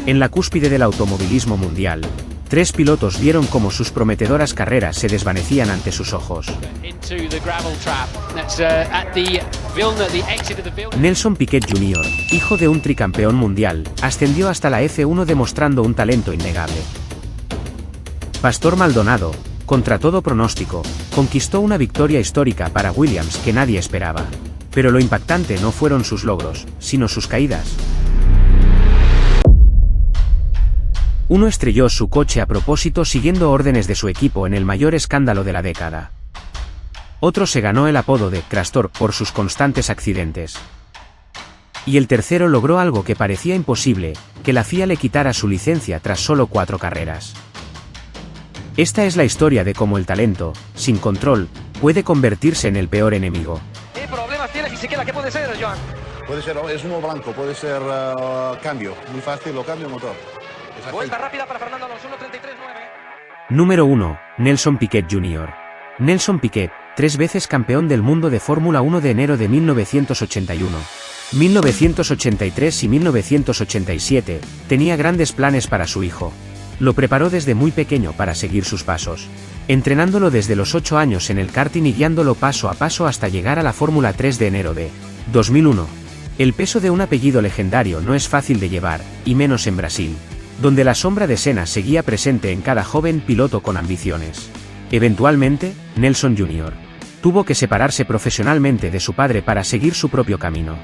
En la cúspide del automovilismo mundial, tres pilotos vieron cómo sus prometedoras carreras se desvanecían ante sus ojos. Nelson Piquet Jr., hijo de un tricampeón mundial, ascendió hasta la F1 demostrando un talento innegable. Pastor Maldonado, contra todo pronóstico, conquistó una victoria histórica para Williams que nadie esperaba. Pero lo impactante no fueron sus logros, sino sus caídas. Uno estrelló su coche a propósito siguiendo órdenes de su equipo en el mayor escándalo de la década. Otro se ganó el apodo de Crastor por sus constantes accidentes. Y el tercero logró algo que parecía imposible, que la FIA le quitara su licencia tras solo 4 carreras. Esta es la historia de cómo el talento, sin control, puede convertirse en el peor enemigo. ¿Qué problemas tiene Fisichella? ¿Qué puede ser, Joan? Puede ser, es uno blanco, puede ser cambio, muy fácil, lo cambio motor. Vuelta rápida para Fernando Alonso, 1.33.9. Número 1, Nelson Piquet Jr. Nelson Piquet, 3 veces campeón del mundo de Fórmula 1 de enero de 1981, 1983 y 1987, tenía grandes planes para su hijo. Lo preparó desde muy pequeño para seguir sus pasos, entrenándolo desde los 8 años en el karting y guiándolo paso a paso hasta llegar a la Fórmula 3 de enero de 2001. El peso de un apellido legendario no es fácil de llevar, y menos en Brasil, donde la sombra de Senna seguía presente en cada joven piloto con ambiciones. Eventualmente, Nelson Jr. tuvo que separarse profesionalmente de su padre para seguir su propio camino.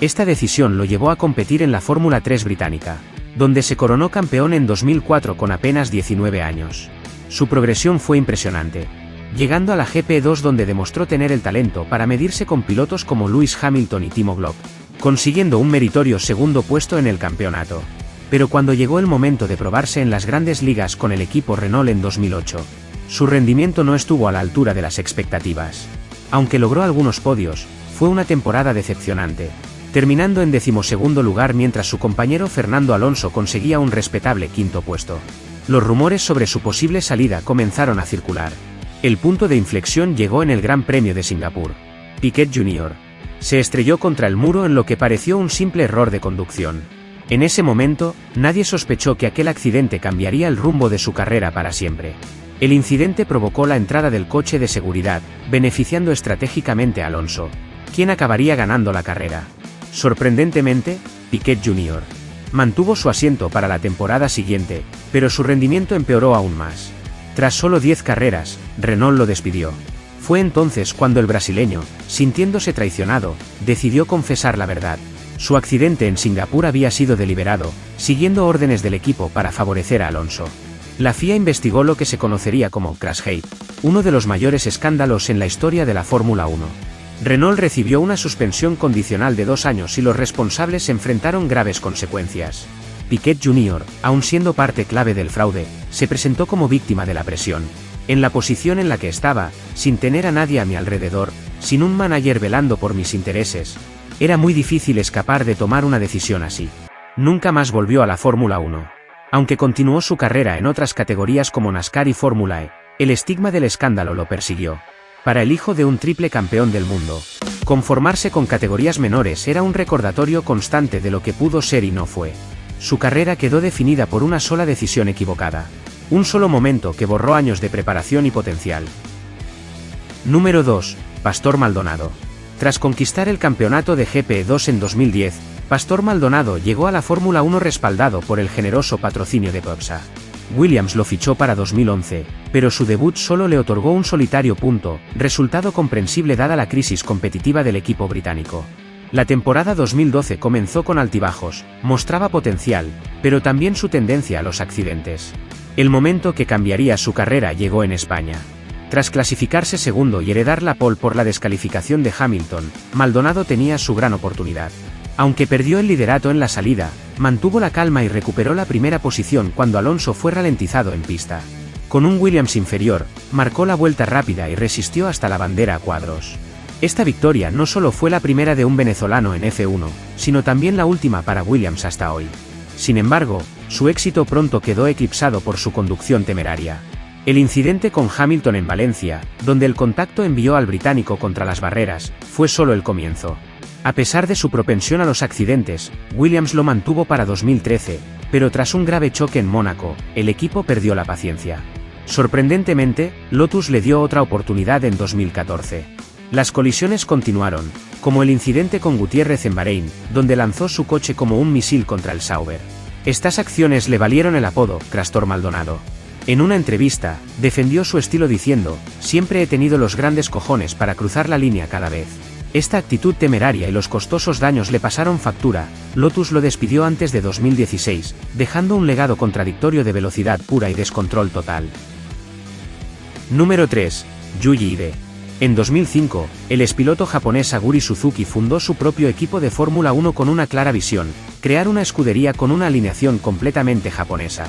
Esta decisión lo llevó a competir en la Fórmula 3 británica, donde se coronó campeón en 2004 con apenas 19 años. Su progresión fue impresionante, llegando a la GP2 donde demostró tener el talento para medirse con pilotos como Lewis Hamilton y Timo Glock, consiguiendo un meritorio segundo puesto en el campeonato. Pero cuando llegó el momento de probarse en las grandes ligas con el equipo Renault en 2008, su rendimiento no estuvo a la altura de las expectativas. Aunque logró algunos podios, fue una temporada decepcionante, terminando en 12º lugar mientras su compañero Fernando Alonso conseguía un respetable 5º puesto. Los rumores sobre su posible salida comenzaron a circular. El punto de inflexión llegó en el Gran Premio de Singapur. Piquet Jr. se estrelló contra el muro en lo que pareció un simple error de conducción. En ese momento, nadie sospechó que aquel accidente cambiaría el rumbo de su carrera para siempre. El incidente provocó la entrada del coche de seguridad, beneficiando estratégicamente a Alonso, quien acabaría ganando la carrera. Sorprendentemente, Piquet Jr. mantuvo su asiento para la temporada siguiente, pero su rendimiento empeoró aún más. Tras solo 10 carreras, Renault lo despidió. Fue entonces cuando el brasileño, sintiéndose traicionado, decidió confesar la verdad. Su accidente en Singapur había sido deliberado, siguiendo órdenes del equipo para favorecer a Alonso. La FIA investigó lo que se conocería como Crashgate, uno de los mayores escándalos en la historia de la Fórmula 1. Renault recibió una suspensión condicional de 2 años y los responsables enfrentaron graves consecuencias. Piquet Jr., aun siendo parte clave del fraude, se presentó como víctima de la presión. En la posición en la que estaba, sin tener a nadie a mi alrededor, sin un manager velando por mis intereses, era muy difícil escapar de tomar una decisión así. Nunca más volvió a la Fórmula 1. Aunque continuó su carrera en otras categorías como NASCAR y Fórmula E, el estigma del escándalo lo persiguió. Para el hijo de un triple campeón del mundo, conformarse con categorías menores era un recordatorio constante de lo que pudo ser y no fue. Su carrera quedó definida por una sola decisión equivocada. Un solo momento que borró años de preparación y potencial. Número 2. Pastor Maldonado. Tras conquistar el campeonato de GP2 en 2010, Pastor Maldonado llegó a la Fórmula 1 respaldado por el generoso patrocinio de Popsa. Williams lo fichó para 2011, pero su debut solo le otorgó un solitario punto, resultado comprensible dada la crisis competitiva del equipo británico. La temporada 2012 comenzó con altibajos, mostraba potencial, pero también su tendencia a los accidentes. El momento que cambiaría su carrera llegó en España. Tras clasificarse segundo y heredar la pole por la descalificación de Hamilton, Maldonado tenía su gran oportunidad. Aunque perdió el liderato en la salida, mantuvo la calma y recuperó la primera posición cuando Alonso fue ralentizado en pista. Con un Williams inferior, marcó la vuelta rápida y resistió hasta la bandera a cuadros. Esta victoria no solo fue la primera de un venezolano en F1, sino también la última para Williams hasta hoy. Sin embargo, su éxito pronto quedó eclipsado por su conducción temeraria. El incidente con Hamilton en Valencia, donde el contacto envió al británico contra las barreras, fue solo el comienzo. A pesar de su propensión a los accidentes, Williams lo mantuvo para 2013, pero tras un grave choque en Mónaco, el equipo perdió la paciencia. Sorprendentemente, Lotus le dio otra oportunidad en 2014. Las colisiones continuaron, como el incidente con Gutiérrez en Bahrein, donde lanzó su coche como un misil contra el Sauber. Estas acciones le valieron el apodo Crastor Maldonado. En una entrevista, defendió su estilo diciendo: "Siempre he tenido los grandes cojones para cruzar la línea cada vez". Esta actitud temeraria y los costosos daños le pasaron factura. Lotus lo despidió antes de 2016, dejando un legado contradictorio de velocidad pura y descontrol total. Número 3. Yuji Ide. En 2005, el expiloto japonés Aguri Suzuki fundó su propio equipo de Fórmula 1 con una clara visión: crear una escudería con una alineación completamente japonesa.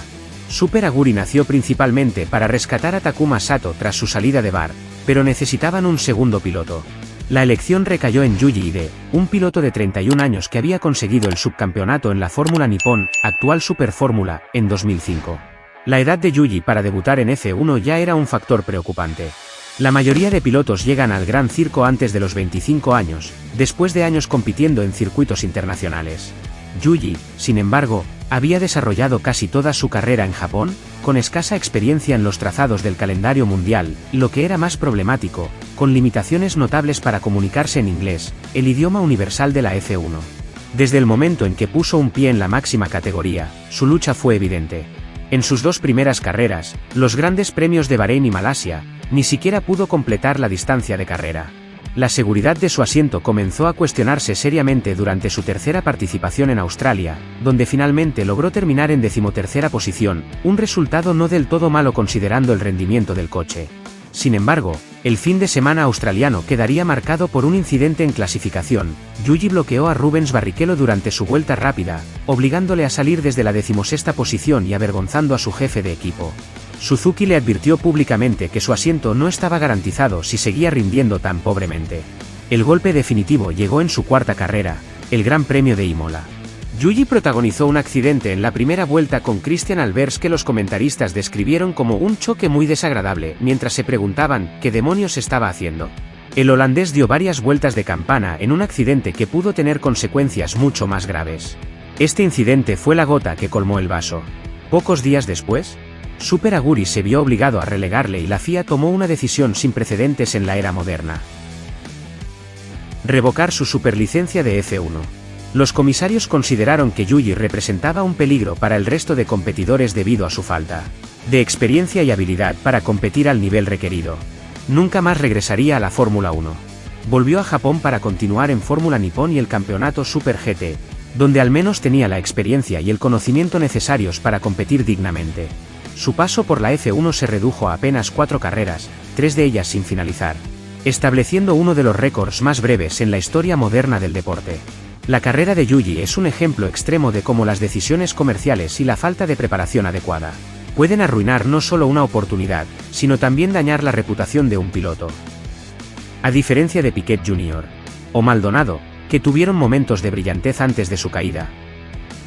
Super Aguri nació principalmente para rescatar a Takuma Sato tras su salida de Bar, pero necesitaban un segundo piloto. La elección recayó en Yuji Ide, un piloto de 31 años que había conseguido el subcampeonato en la Fórmula Nippon, actual Super Fórmula, en 2005. La edad de Yuji para debutar en F1 ya era un factor preocupante. La mayoría de pilotos llegan al gran circo antes de los 25 años, después de años compitiendo en circuitos internacionales. Yuji, sin embargo, había desarrollado casi toda su carrera en Japón, con escasa experiencia en los trazados del calendario mundial, y lo que era más problemático, con limitaciones notables para comunicarse en inglés, el idioma universal de la F1. Desde el momento en que puso un pie en la máxima categoría, su lucha fue evidente. En sus dos primeras carreras, los grandes premios de Bahrein y Malasia, ni siquiera pudo completar la distancia de carrera. La seguridad de su asiento comenzó a cuestionarse seriamente durante su tercera participación en Australia, donde finalmente logró terminar en 13ª posición, un resultado no del todo malo considerando el rendimiento del coche. Sin embargo, el fin de semana australiano quedaría marcado por un incidente en clasificación. Yuji bloqueó a Rubens Barrichello durante su vuelta rápida, obligándole a salir desde la 16ª posición y avergonzando a su jefe de equipo. Suzuki le advirtió públicamente que su asiento no estaba garantizado si seguía rindiendo tan pobremente. El golpe definitivo llegó en su cuarta carrera, el Gran Premio de Imola. Yuji protagonizó un accidente en la primera vuelta con Christian Albers que los comentaristas describieron como un choque muy desagradable, mientras se preguntaban qué demonios estaba haciendo. El holandés dio varias vueltas de campana en un accidente que pudo tener consecuencias mucho más graves. Este incidente fue la gota que colmó el vaso. Pocos días después, Super Aguri se vio obligado a relegarle y la FIA tomó una decisión sin precedentes en la era moderna: revocar su superlicencia de F1. Los comisarios consideraron que Yuji representaba un peligro para el resto de competidores debido a su falta de experiencia y habilidad para competir al nivel requerido. Nunca más regresaría a la Fórmula 1. Volvió a Japón para continuar en Fórmula Nippon y el campeonato Super GT, donde al menos tenía la experiencia y el conocimiento necesarios para competir dignamente. Su paso por la F1 se redujo a apenas 4 carreras, 3 de ellas sin finalizar, estableciendo uno de los récords más breves en la historia moderna del deporte. La carrera de Yuji es un ejemplo extremo de cómo las decisiones comerciales y la falta de preparación adecuada pueden arruinar no solo una oportunidad, sino también dañar la reputación de un piloto. A diferencia de Piquet Jr. o Maldonado, que tuvieron momentos de brillantez antes de su caída,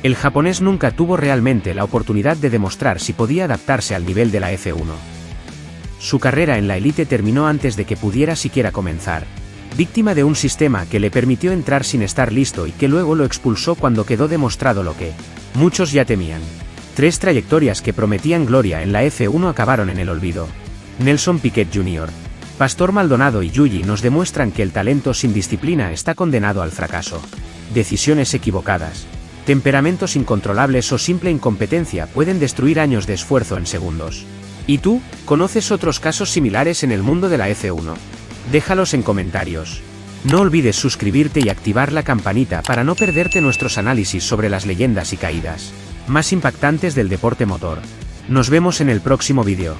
el japonés nunca tuvo realmente la oportunidad de demostrar si podía adaptarse al nivel de la F1. Su carrera en la élite terminó antes de que pudiera siquiera comenzar, víctima de un sistema que le permitió entrar sin estar listo y que luego lo expulsó cuando quedó demostrado lo que muchos ya temían. 3 trayectorias que prometían gloria en la F1 acabaron en el olvido. Nelson Piquet Jr., Pastor Maldonado y Yuji nos demuestran que el talento sin disciplina está condenado al fracaso. Decisiones equivocadas, temperamentos incontrolables o simple incompetencia pueden destruir años de esfuerzo en segundos. ¿Y tú, conoces otros casos similares en el mundo de la F1? Déjalos en comentarios. No olvides suscribirte y activar la campanita para no perderte nuestros análisis sobre las leyendas y caídas más impactantes del deporte motor. Nos vemos en el próximo vídeo.